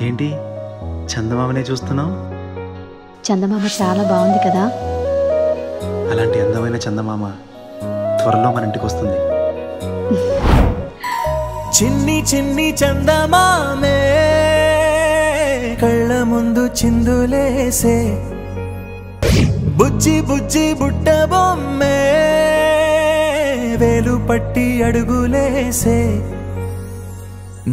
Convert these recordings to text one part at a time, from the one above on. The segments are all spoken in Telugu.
ఏంటి చందమామనే చూస్తున్నావు? చందమామ చాలా బాగుంది కదా. అలాంటి అందమైన చందమామ త్వరలో మన ఇంటికి వస్తుంది. చిన్ని చిన్ని చందమామే కళ్ళ ముందు చిందులేసే, బుజ్జి బుజ్జి బుట్ట బొమ్మే వేలు పట్టి అడుగులేసే,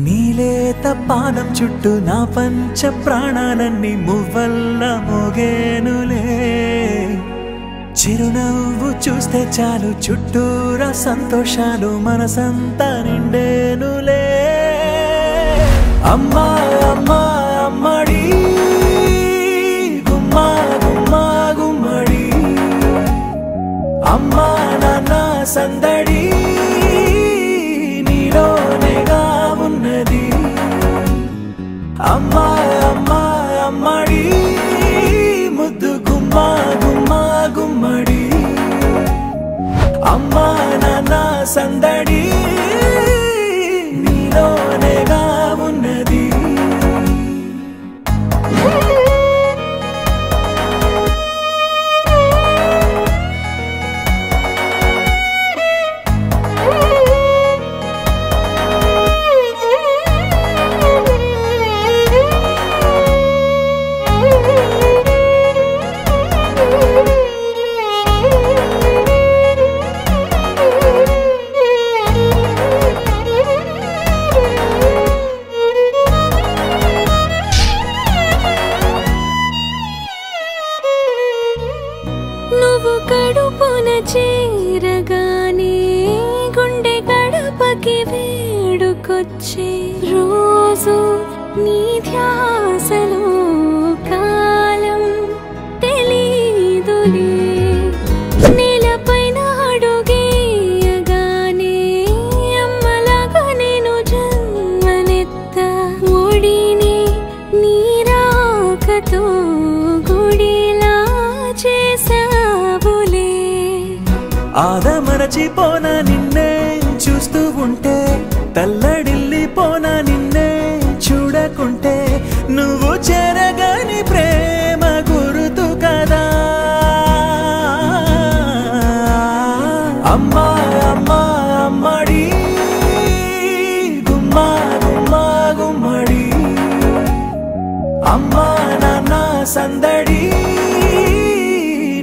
నీలేత పానం చుట్టూ నా పంచ ప్రాణాలన్నీ మువ్వల్ల మోగేనులే, చిరునవ్వు చూస్తే చాలు చుట్టూరా సంతోషాలు మనసంతా నిండేనులే. అమ్మా అమ్మా అమ్మడి గుమ్మా గుమ్మా గుమ్మడి, అమ్మా నాన్న సందడి నీలోనేగా ఉన్నది. అమ్మా అమ్మా అమ్మడి ముద్దు గుమ్మా గుమ్మా గుమ్మడి, అమ్మా నాన్న సందడి నీలోనేగా ఉన్నది. నువ్వు కడుపున చేరగానే గుండె గడపకి వేడుకొచ్చే, రోజు నీ ధ్యాసలో కాలం తెలీదులే. నేలపైన అడుగేయగానే అమ్మలాగా నేను జన్మనెత్త, ఒడిని నీ రాకతో గుడిలా చేసావులే. ఆదమరచిపోన నిన్నే చూస్తూ ఉంటే, తల్లడిల్లిపోన నిన్నే చూడకుంటే, నువ్వు చెరగని ప్రేమ గుర్తు కదా. అమ్మా అమ్మా అమ్మడి గుమ్మా గుమ్మా గుమ్మడి, అమ్మా నాన్న సందడి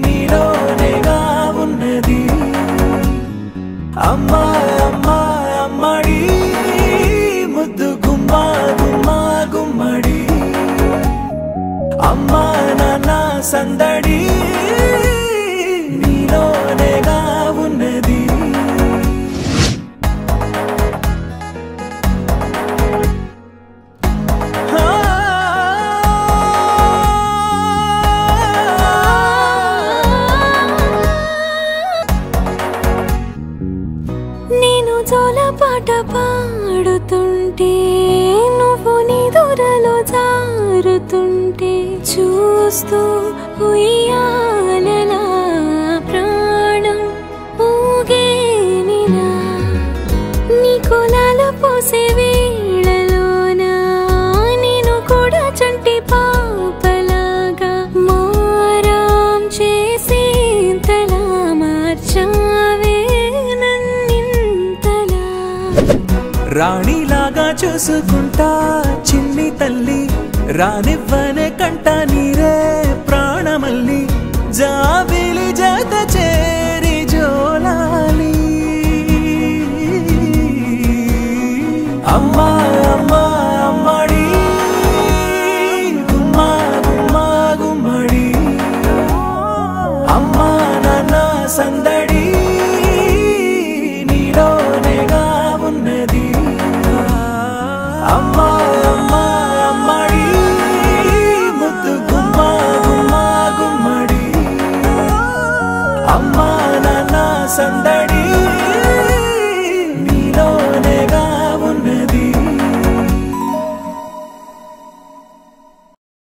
నీలోనేగా ఉన్నది. అమ్మా అమ్మా అమ్మడి ముద్దు గుమ్మా గుమ్మా గుమ్మడి, అమ్మా నాన్న సందడి నీలోనేగా ఉన్నది. నేను జోలపాట పాడుతుంటే, నువ్వు నీ దూరలో జారుతుంటే, చూస్తూ ఉయ్యాలలా ప్రాణం ఊగేనిలా. నీ కులాల పోసే వేళలోనా నేను కూడా చంటి పాపలాగా మారాం చేసి తలా మార్చావే. రాణిలాగా చూసుకుంటా చిన్ని తల్లి, రానివ్వనే కంట నీరే ప్రాణమల్లి, జాబి